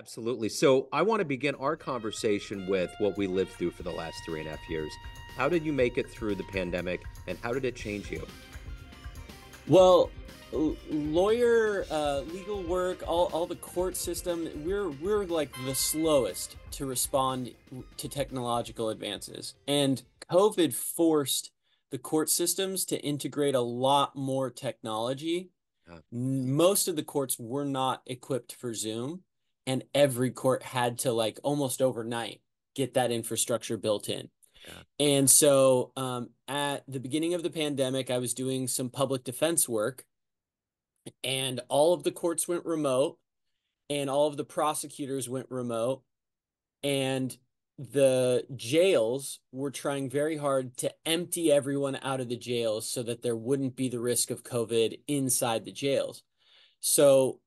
Absolutely. So I want to begin our conversation with what we lived through for the last 3.5 years. How did you make it through the pandemic and how did it change you? Well, lawyer, legal work, all the court system, we're like the slowest to respond to technological advances. And COVID forced the court systems to integrate a lot more technology. Uh, Most of the courts were not equipped for Zoom, and every court had to like almost overnight get that infrastructure built in. yeah. And so at the beginning of the pandemic, I was doing some public defense work, and all of the courts went remote, and all of the prosecutors went remote, and the jails were trying very hard to empty everyone out of the jails so that there wouldn't be the risk of COVID inside the jails. So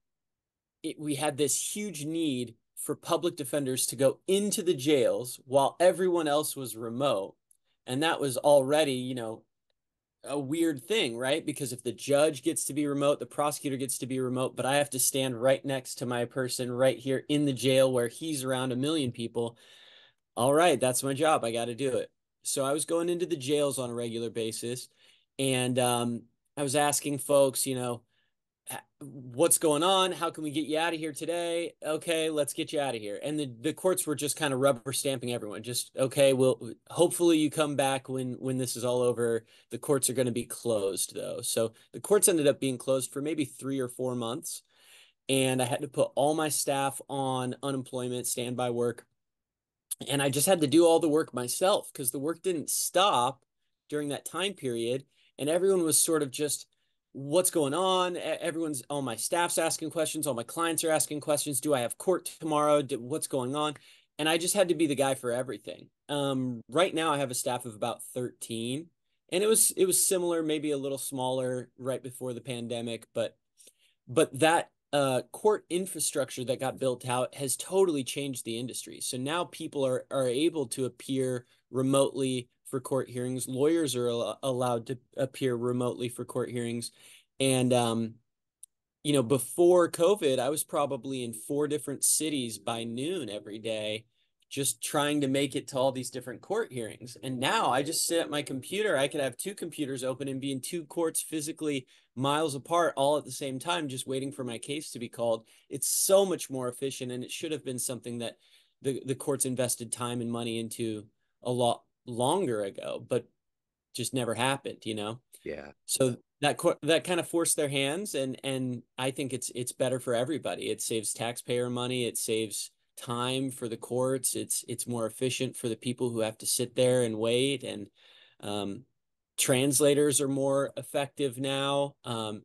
we had this huge need for public defenders to go into the jails while everyone else was remote. And that was already, a weird thing, right? Because if the judge gets to be remote, the prosecutor gets to be remote, but I have to stand right next to my person right here in the jail where he's around a million people. All right, that's my job. I got to do it. So I was going into the jails on a regular basis, and I was asking folks, what's going on? How can we get you out of here today? Okay, let's get you out of here. And the courts were just kind of rubber stamping everyone. Just okay, well, hopefully you come back when this is all over. The courts are going to be closed though. So the courts ended up being closed for maybe 3 or 4 months. And I had to put all my staff on unemployment, standby work. And I just had to do all the work myself because the work didn't stop during that time period. And everyone was sort of just, what's going on? All my staff's asking questions. All my clients are asking questions. Do I have court tomorrow? What's going on? And I just had to be the guy for everything. Right now I have a staff of about 13, and it was similar, maybe a little smaller right before the pandemic, but that court infrastructure that got built out has totally changed the industry. So now people are able to appear remotely for court hearings. Lawyers are allowed to appear remotely for court hearings. And before COVID, I was probably in 4 different cities by noon every day, just trying to make it to all these different court hearings. And now I just sit at my computer. I could have two computers open and be in two courts physically miles apart all at the same time, just waiting for my case to be called. It's so much more efficient, and it should have been something that the courts invested time and money into a lot longer ago, but just never happened. Yeah. So that kind of forced their hands, and I think it's better for everybody. It saves taxpayer money, it saves time for the courts, it's more efficient for the people who have to sit there and wait, and um, translators are more effective now.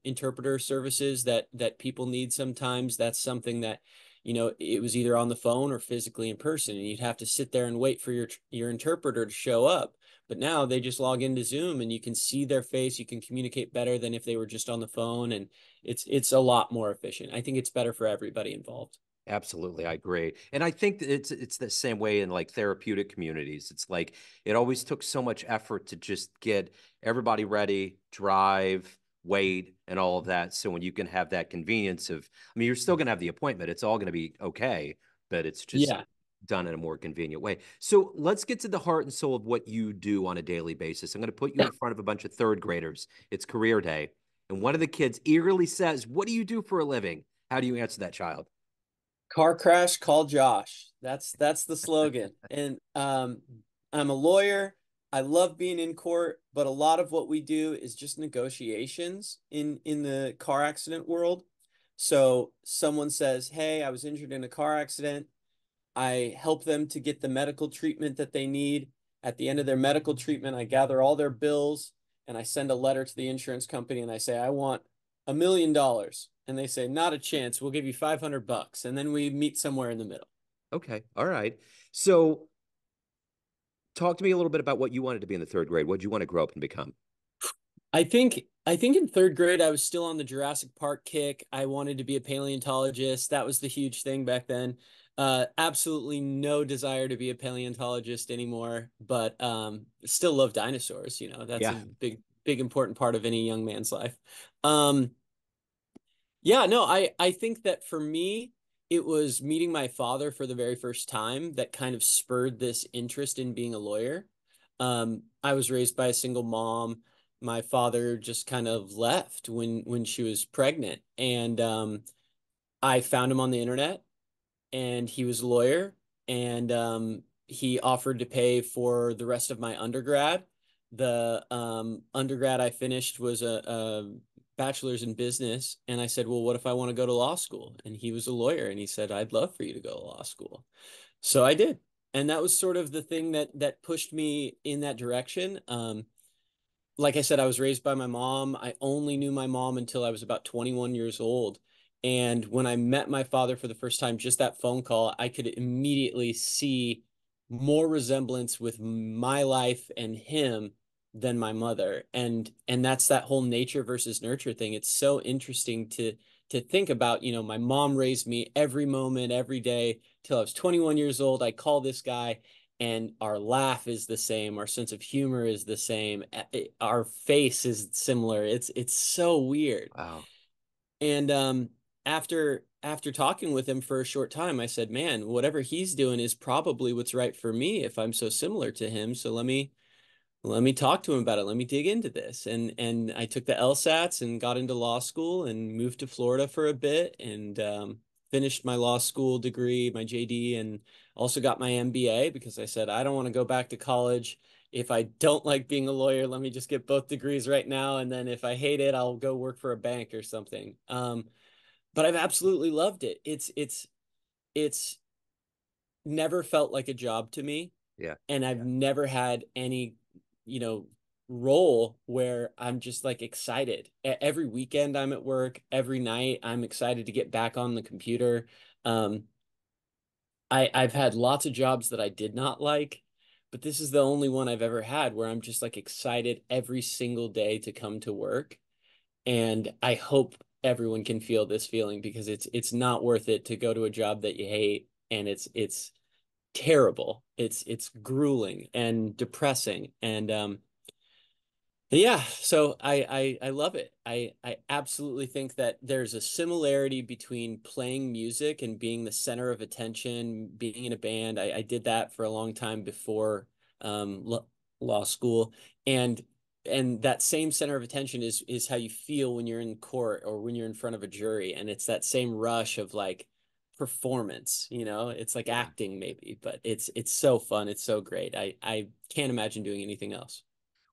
Interpreter services that people need sometimes, that's something that it was either on the phone or physically in person, and you'd have to sit there and wait for your interpreter to show up. But now they just log into Zoom and you can see their face. You can communicate better than if they were just on the phone, and it's a lot more efficient. I think it's better for everybody involved. Absolutely, I agree. And I think that it's the same way in like therapeutic communities. It's like it always took so much effort to just get everybody ready, drive, wait, and all of that. So when you can have that convenience of, I mean, you're still going to have the appointment. It's all going to be okay, but it's just Yeah. done in a more convenient way. So let's get to the heart and soul of what you do on a daily basis. I'm going to put you in front of a bunch of third graders. It's career day. And one of the kids eagerly says, "What do you do for a living?" How do you answer that child? Car crash, call Josh. That's the slogan. And I'm a lawyer. I love being in court, but a lot of what we do is just negotiations in the car accident world. So someone says, "Hey, I was injured in a car accident." I help them to get the medical treatment that they need. At the end of their medical treatment, I gather all their bills and I send a letter to the insurance company and I say, "I want $1 million." And they say, "Not a chance. We'll give you $500." And then we meet somewhere in the middle. Okay. All right. So talk to me a little bit about what you wanted to be in the third grade. What did you want to grow up and become? I think in third grade I was still on the Jurassic Park kick. I wanted to be a paleontologist. That was the huge thing back then. Absolutely no desire to be a paleontologist anymore, but still love dinosaurs. That's a Yeah. big important part of any young man's life. Yeah, no, I think that for me, it was meeting my father for the very first time that kind of spurred this interest in being a lawyer. I was raised by a single mom. My father just kind of left when she was pregnant, and I found him on the internet, and he was a lawyer, and he offered to pay for the rest of my undergrad. The undergrad I finished was a bachelor's in business, and I said, well, what if I want to go to law school? And he was a lawyer, and he said, I'd love for you to go to law school. So I did. And that was sort of the thing that pushed me in that direction. Like I said, I was raised by my mom. I only knew my mom until I was about 21 years old. And when I met my father for the first time, just that phone call, I could immediately see more resemblance with my life and him than my mother. And that's that whole nature versus nurture thing. It's so interesting to think about, my mom raised me every moment, every day till I was 21 years old. I call this guy, and our laugh is the same, our sense of humor is the same, our face is similar. It's so weird. Wow. And after talking with him for a short time, I said, man, whatever he's doing is probably what's right for me if I'm so similar to him. So let me talk to him about it. Let me dig into this. And I took the LSATs and got into law school and moved to Florida for a bit, and finished my law school degree, my JD, and also got my MBA because I said, I don't want to go back to college. If I don't like being a lawyer, let me just get both degrees right now. And then if I hate it, I'll go work for a bank or something. But I've absolutely loved it. It's never felt like a job to me, Yeah. and I've never had any, you know, role where I'm just like excited. Every weekend I'm at work, every night I'm excited to get back on the computer. Um, I've had lots of jobs that I did not like, but this is the only one I've ever had where I'm just like excited every single day to come to work. And I hope everyone can feel this feeling because it's not worth it to go to a job that you hate, and it's terrible. It's grueling and depressing. And yeah, so I love it. I absolutely think that there's a similarity between playing music and being the center of attention, being in a band. I did that for a long time before law school, and that same center of attention is how you feel when you're in court or when you're in front of a jury, and it's that same rush of like performance. It's like Yeah. acting maybe, but it's so fun. It's so great. I can't imagine doing anything else.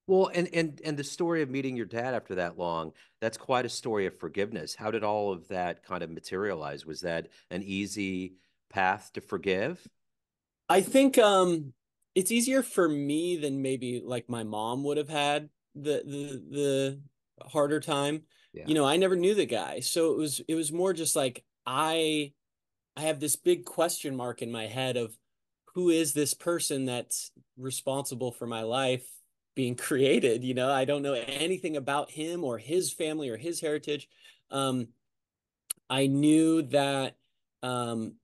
Well, and the story of meeting your dad after that long, that's quite a story of forgiveness. How did all of that kind of materialize? Was that an easy path to forgive? I think it's easier for me than maybe like my mom would have had the harder time. Yeah. I never knew the guy. So it was more just like I have this big question mark in my head of who is this person that's responsible for my life being created. I don't know anything about him or his family or his heritage. Um, I knew that um,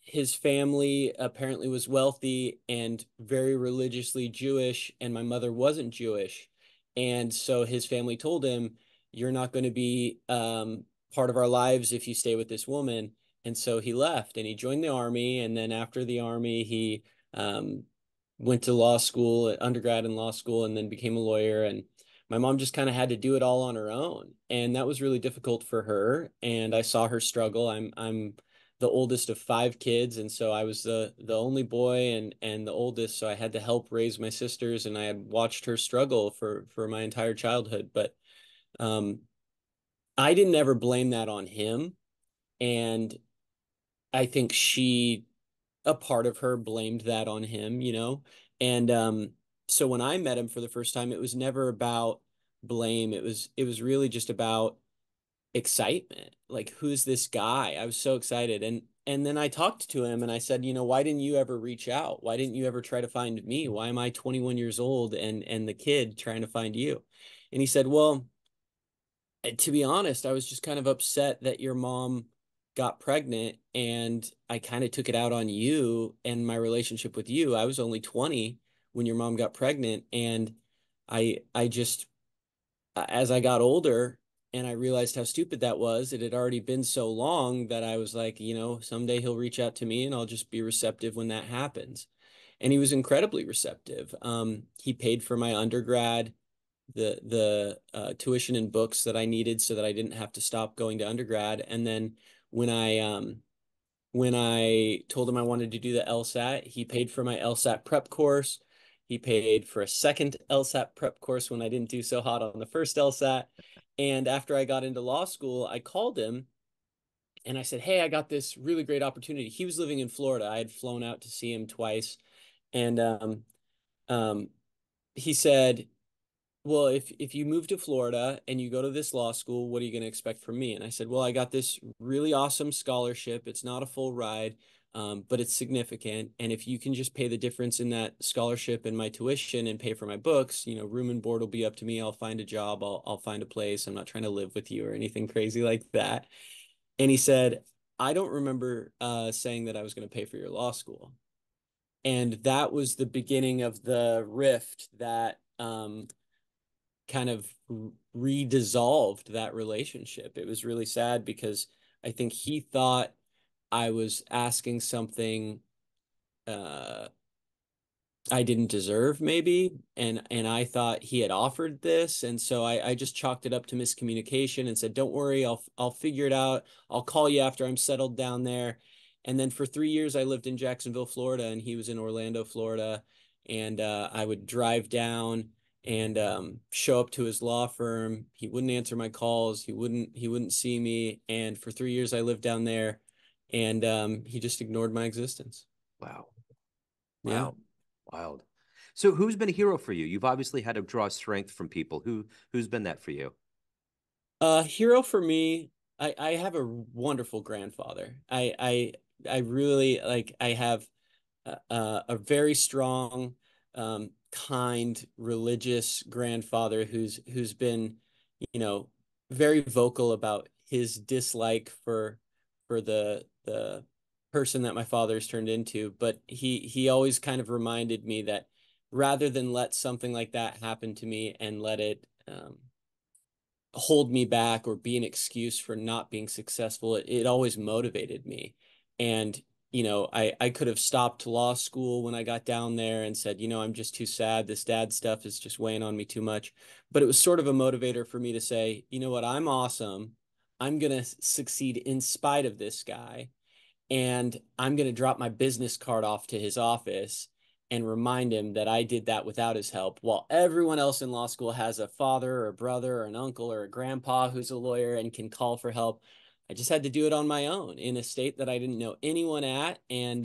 his family apparently was wealthy and very religiously Jewish, and my mother wasn't Jewish. And so his family told him, you're not going to be part of our lives if you stay with this woman. And so he left and he joined the army. And then after the army, he um, went to law school, undergrad in law school, and then became a lawyer. And my mom just kind of had to do it all on her own. And that was really difficult for her. And I saw her struggle. I'm the oldest of five kids, and so I was the only boy and the oldest, so I had to help raise my sisters, and I had watched her struggle for my entire childhood. But um, I didn't ever blame that on him, and I think a part of her blamed that on him. And so when I met him for the first time, it was never about blame. It was really just about excitement. Like, who's this guy? I was so excited. And then I talked to him and I said, why didn't you ever reach out? Why didn't you ever try to find me? Why am I 21 years old and the kid trying to find you? And he said, well, to be honest, I was just kind of upset that your mom got pregnant, and I kind of took it out on you and my relationship with you. I was only 20 when your mom got pregnant, and I just as I got older, And I realized how stupid that was. It had already been so long that I was like, someday he'll reach out to me and I'll just be receptive when that happens. And he was incredibly receptive. He paid for my undergrad, the tuition and books that I needed so that I didn't have to stop going to undergrad. And then when I told him I wanted to do the LSAT, he paid for my LSAT prep course. He paid for a second LSAT prep course when I didn't do so hot on the first LSAT. And after I got into law school, I called him and I said, "Hey, I got this really great opportunity." He was living in Florida. I had flown out to see him twice. And um, he said, "Well, if you move to Florida and you go to this law school, what are you going to expect from me?" And I said, "Well, I got this really awesome scholarship. It's not a full ride, but it's significant. And if you can just pay the difference in that scholarship and my tuition and pay for my books, room and board will be up to me. I'll find a job. I'll find a place. I'm not trying to live with you or anything crazy like that." And he said, "I don't remember saying that I was going to pay for your law school." And that was the beginning of the rift that kind of re-dissolved that relationship. It was really sad because I think he thought I was asking something uh, I didn't deserve, maybe, and I thought he had offered this, and so I just chalked it up to miscommunication and said, "Don't worry, I'll figure it out. I'll call you after I'm settled down there." And then for 3 years, I lived in Jacksonville, Florida, and he was in Orlando, Florida, and I would drive down and show up to his law firm. He wouldn't answer my calls. He wouldn't see me, and for 3 years, I lived down there, and he just ignored my existence. Wow. Yeah. Wow. Wild. So who's been a hero for you? You've obviously had to draw strength from people. Who's been that for you? Hero for me, I have a wonderful grandfather. I really like. I have a very strong, kind, religious grandfather who's been, you know, very vocal about his dislike for the person that my father's turned into. But he always kind of reminded me that rather than let something like that happen to me and let it hold me back or be an excuse for not being successful, it always motivated me. And I could have stopped law school when I got down there and said, "I'm just too sad. This dad stuff is just weighing on me too much." But it was sort of a motivator for me to say, "You know what? I'm awesome. I'm gonna succeed in spite of this guy, and I'm going to drop my business card off to his office and remind him that I did that without his help, while everyone else in law school has a father or a brother or an uncle or a grandpa who's a lawyer and can call for help. I just had to do it on my own in a state that I didn't know anyone at." And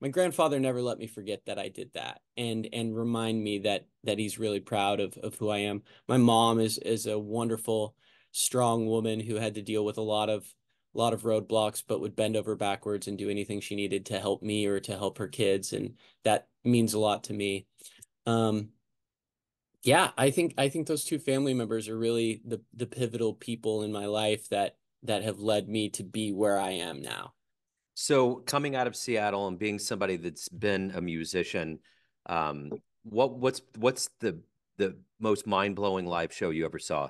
my grandfather never let me forget that I did that, and remind me that he's really proud of who I am. My mom is a wonderful, strong woman who had to deal with a lot of roadblocks, but would bend over backwards and do anything she needed to help me or to help her kids, and that means a lot to me. Um, yeah, I think those two family members are really the pivotal people in my life that have led me to be where I am now. So coming out of Seattle and being somebody that's been a musician, what's the most mind-blowing live show you ever saw?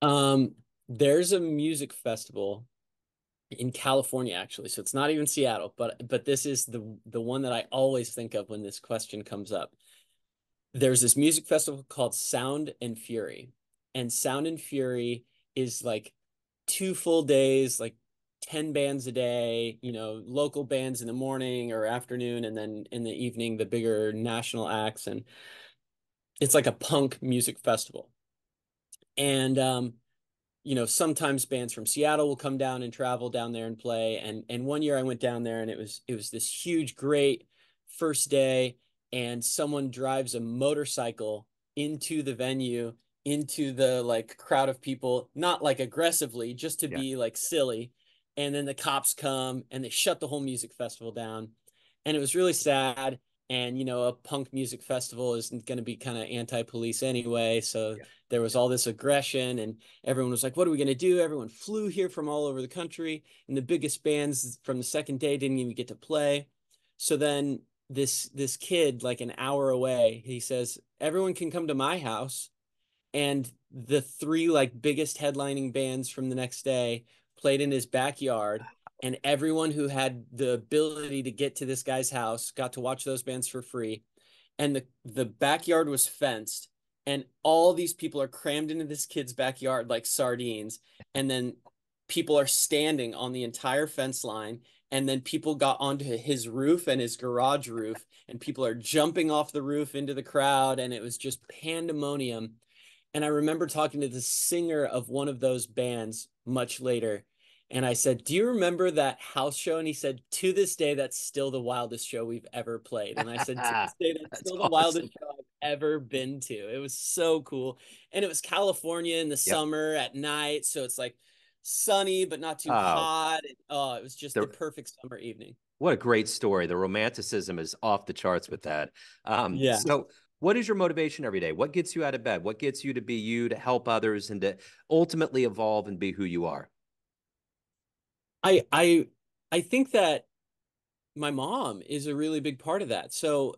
Um, there's a music festival in California, actually, so it's not even Seattle, but this is the one that I always think of when this question comes up. There's this music festival called Sound and Fury. And Sound and Fury is like 2 full days, like 10 bands a day, local bands in the morning or afternoon, and then in the evening, the bigger national acts. And it's like a punk music festival. And sometimes bands from Seattle will come down and travel down there and play. And one year I went down there and it was this huge, great first day, and someone drives a motorcycle into the venue, into the like crowd of people, not like aggressively, just to Yeah. be like silly. And then the cops come and they shut the whole music festival down. And it was really sad. And a punk music festival is going to be kind of anti-police anyway, so Yeah. there was all this aggression, and everyone was like, "What are we going to do?" Everyone flew here from all over the country, and the biggest bands from the second day didn't even get to play. So then this kid, like an hour away, he says, "Everyone can come to my house, and the three like biggest headlining bands from the next day played in his backyard, and everyone who had the ability to get to this guy's house got to watch those bands for free. And the backyard was fenced, and all these people are crammed into this kid's backyard like sardines, and then people are standing on the entire fence line, and then people got onto his roof and his garage roof, and people are jumping off the roof into the crowd, and it was just pandemonium. And I remember talking to the singer of one of those bands much later. And I said, "Do you remember that house show?" And he said, "To this day, that's still the wildest show we've ever played." And I said, "To this day, that's That's still the awesome. wildest show I've ever been to." It was so cool. And it was California in the Yep. summer at night. So it's like sunny, but not too Oh, hot. And, oh, it was just the the perfect summer evening. what a great story. The romanticism is off the charts with that. Yeah. So what is your motivation every day? What gets you out of bed? What gets you to be you, to help others, and to ultimately evolve and be who you are? I I I think that my mom is a really big part of that. So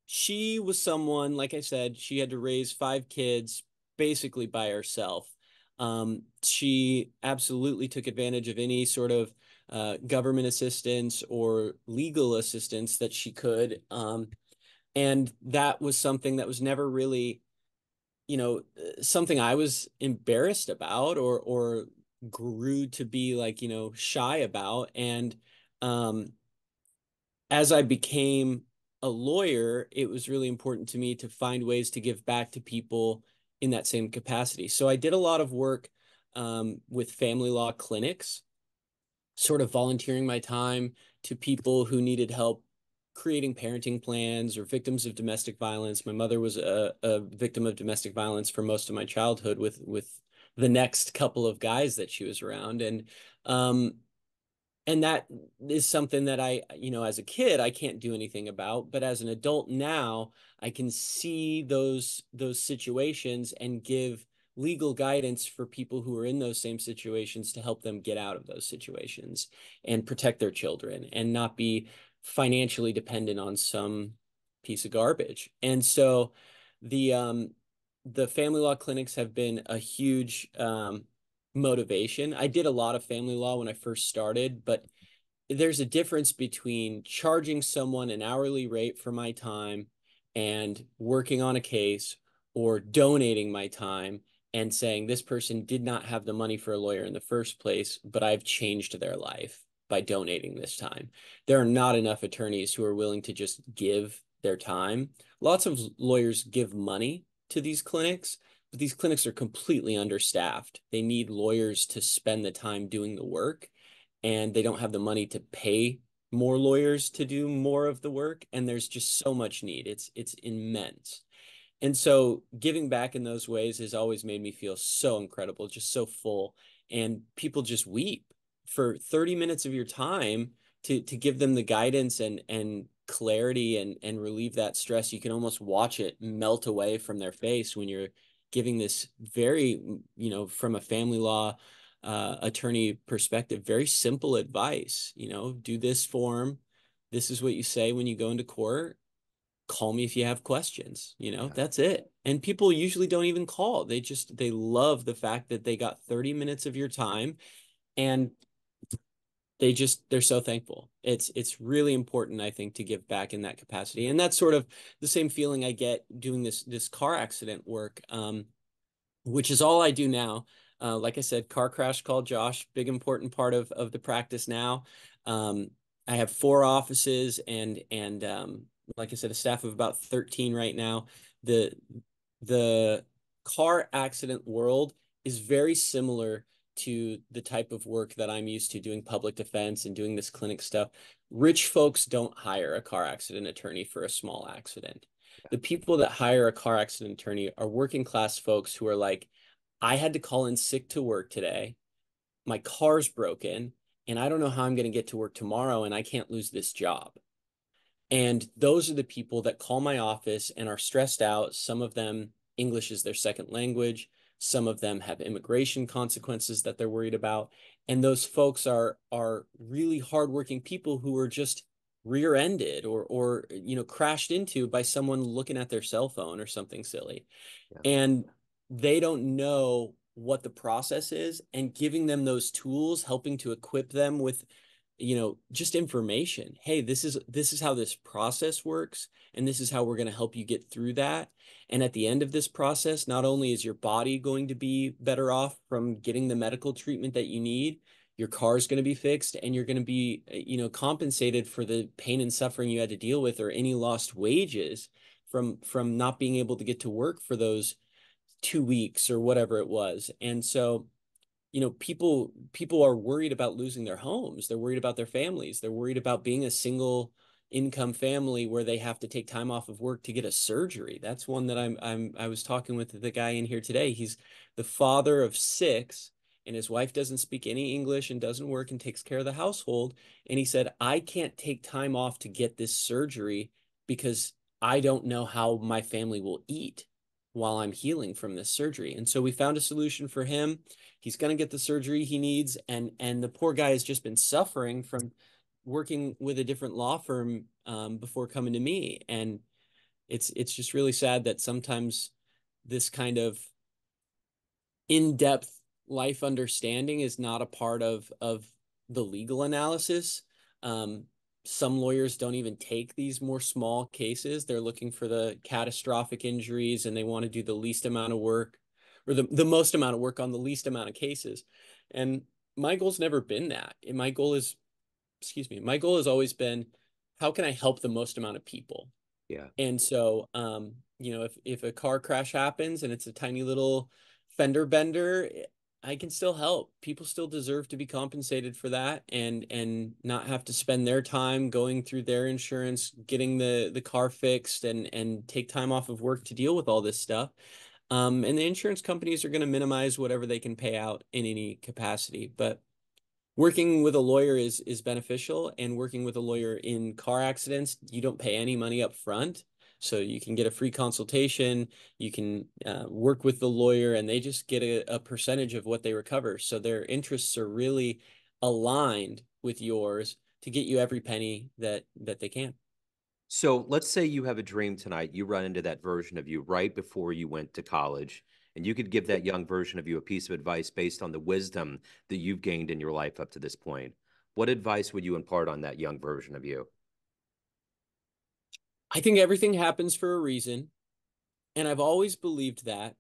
she was someone, like I said, she had to raise five kids basically by herself. She absolutely took advantage of any sort of government assistance or legal assistance that she could. And that was something that was never really, something I was embarrassed about or grew to be like, shy about. And um, as I became a lawyer, it was really important to me to find ways to give back to people in that same capacity. So I did a lot of work with family law clinics, sort of volunteering my time to people who needed help creating parenting plans or victims of domestic violence. My mother was a victim of domestic violence for most of my childhood with the next couple of guys that she was around. Um, and that is something that as a kid, I can't do anything about, but as an adult now, I can see those situations and give legal guidance for people who are in those same situations to help them get out of those situations and protect their children and not be financially dependent on some piece of garbage. And so the um the family law clinics have been a huge motivation. I did a lot of family law when I first started, but there's a difference between charging someone an hourly rate for my time and working on a case, or donating my time and saying this person did not have the money for a lawyer in the first place, but I've changed their life by donating this time. There are not enough attorneys who are willing to just give their time. Lots of lawyers give money to these clinics, but these clinics are completely understaffed. They need lawyers to spend the time doing the work, and they don't have the money to pay more lawyers to do more of the work. And there's just so much need. It's immense. And so giving back in those ways has always made me feel so incredible, just so full. And people just weep for 30 minutes of your time to give them the guidance and clarity and relieve that stress. You can almost watch it melt away from their face when you're giving this very, from a family law attorney perspective, very simple advice. Do this form. This is what you say when you go into court. Call me if you have questions. Yeah. That's it. And people usually don't even call. They love the fact that they got 30 minutes of your time, and they're so thankful. It's really important, I think, to give back in that capacity. And that's sort of the same feeling I get doing this car accident work. Which is all I do now. Like I said, car crash call Josh, big important part of the practice now. Um, I have four offices and like I said, a staff of about 13 right now. The the car accident world is very similar to the type of work that I'm used to doing, public defense and doing this clinic stuff. Rich folks don't hire a car accident attorney for a small accident. The people that hire a car accident attorney are working class folks who are like, I had to call in sick to work today. My car's broken, and I don't know how I'm going to get to work tomorrow, and I can't lose this job. And those are the people that call my office and are stressed out. Some of them, English is their second language. Some of them have immigration consequences that they're worried about. And those folks are really hardworking people who are just rear-ended or crashed into by someone looking at their cell phone or something silly. Yeah. And they don't know what the process is, and giving them those tools, helping to equip them with just information. Hey, this is how this process works, and this is how we're going to help you get through that. And at the end of this process, not only is your body going to be better off from getting the medical treatment that you need, your car is going to be fixed, and you're going to be compensated for the pain and suffering you had to deal with, or any lost wages from not being able to get to work for those 2 weeks or whatever it was. And so people are worried about losing their homes. They're worried about their families. They're worried about being a single income family where they have to take time off of work to get a surgery. That's one that I was talking with the guy in here today. He's the father of 6, and his wife doesn't speak any English and doesn't work and takes care of the household. And he said, I can't take time off to get this surgery because I don't know how my family will eat while I'm healing from this surgery. And so we found a solution for him. He's going to get the surgery he needs, and the poor guy has just been suffering from working with a different law firm before coming to me. And it's just really sad that sometimes this kind of in-depth life understanding is not a part of the legal analysis. Some lawyers don't even take these more small cases. They're looking for the catastrophic injuries, and they want to do the least amount of work, or the most amount of work on the least amount of cases. And my goal's never been that. And my goal has always been, how can I help the most amount of people? Yeah. And so, if a car crash happens and it's a tiny little fender bender, I can still help. People still deserve to be compensated for that, and not have to spend their time going through their insurance, getting the car fixed, and take time off of work to deal with all this stuff. And the insurance companies are going to minimize whatever they can pay out in any capacity. But working with a lawyer is beneficial, and working with a lawyer in car accidents, you don't pay any money up front. So you can get a free consultation, you can work with the lawyer, and they just get a percentage of what they recover. So their interests are really aligned with yours to get you every penny that they can. So let's say you have a dream tonight. You run into that version of you right before you went to college, and you could give that young version of you a piece of advice based on the wisdom that you've gained in your life up to this point. What advice would you impart on that young version of you? I think everything happens for a reason, and I've always believed that.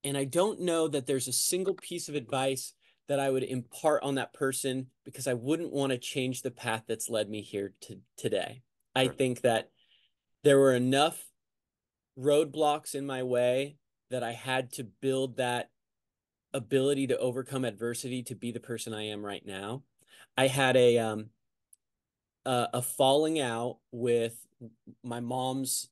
And I don't know that there's a single piece of advice that I would impart on that person, because I wouldn't want to change the path that's led me here to today. I Sure. think that there were enough roadblocks in my way that I had to build that ability to overcome adversity to be the person I am right now. I had a falling out with my mom's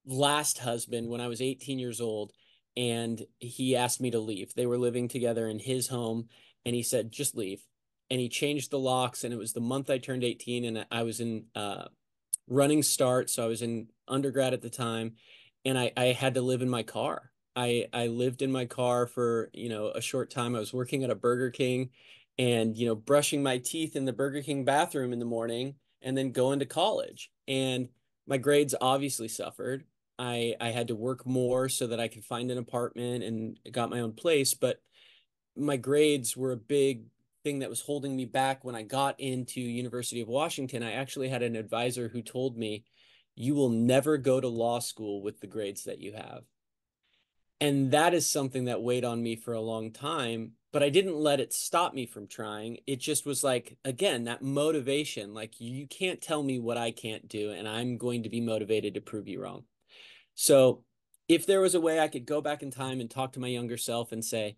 last husband when I was 18 years old, and he asked me to leave. They were living together in his home, and he said, just leave. And he changed the locks, and it was the month I turned 18, and I was in running start. So I was in undergrad at the time, and I had to live in my car. I lived in my car for, a short time. I was working at a Burger King, and, brushing my teeth in the Burger King bathroom in the morning, and then going to college. And my grades obviously suffered. I had to work more so that I could find an apartment and got my own place, but my grades were a big thing that was holding me back. When I got into University of Washington, I actually had an advisor who told me, you will never go to law school with the grades that you have. And that is something that weighed on me for a long time, but I didn't let it stop me from trying. It just was like, again, that motivation, like, you can't tell me what I can't do, and I'm going to be motivated to prove you wrong. So if there was a way I could go back in time and talk to my younger self and say,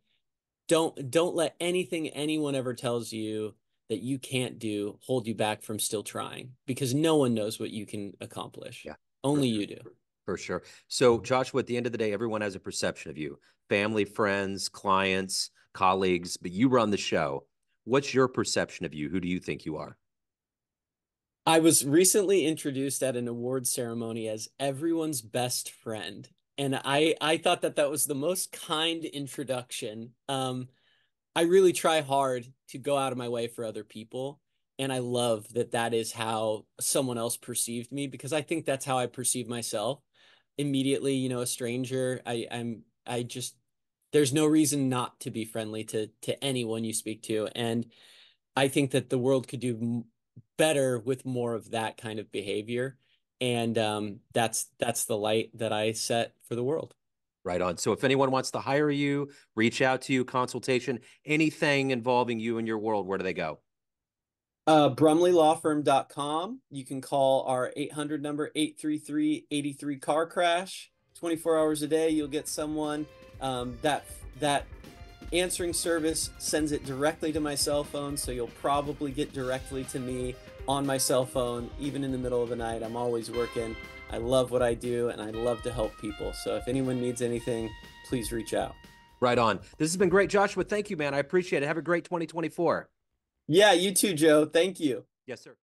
don't let anything anyone ever tells you that you can't do hold you back from still trying, because no one knows what you can accomplish. Yeah, for Only sure. you do. For sure. So, Joshua, at the end of the day, everyone has a perception of you, family, friends, clients, colleagues, but you run the show. What's your perception of you? Who do you think you are? I was recently introduced at an award ceremony as everyone's best friend. And I thought that that was the most kind introduction. I really try hard to go out of my way for other people. And I love that that is how someone else perceived me, because I think that's how I perceive myself immediately. You know, a stranger, I just, there's no reason not to be friendly to anyone you speak to. And I think that the world could do better with more of that kind of behavior. And that's the light that I set for the world. Right on. So if anyone wants to hire you, reach out to you, consultation, anything involving you and your world, where do they go? BrumleyLawFirm.com. You can call our 800 number, 833-83 car crash. 24 hours a day, you'll get someone. That answering service sends it directly to my cell phone, so you'll probably get directly to me on my cell phone, even in the middle of the night. I'm always working. I love what I do, and I love to help people. So if anyone needs anything, please reach out. Right on. This has been great, Joshua. Thank you, man. I appreciate it. Have a great 2024. Yeah, you too, Joe. Thank you. Yes, sir.